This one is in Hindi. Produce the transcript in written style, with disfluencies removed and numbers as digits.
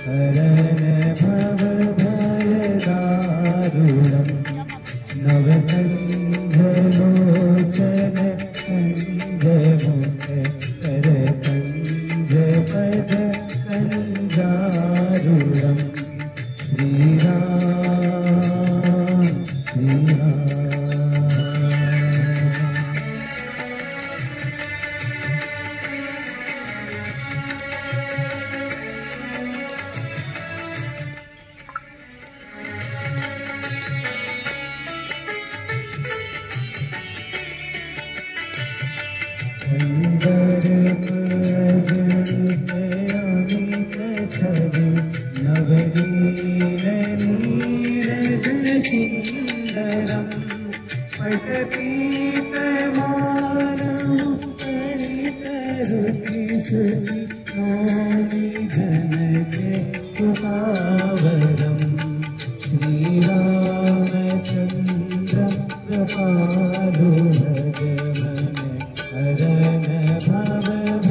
हरन भव भय दारुणम् नवकंज लोचन कंज मुख कर कंज पद कंजारुणम् श्री राम श्री राम। सुंदरम पटपीतमानं परितरुचिसुखि मौनि जनके सुहावरम् श्रीरामचन्द्रं कृपालु भगवन् हरन भव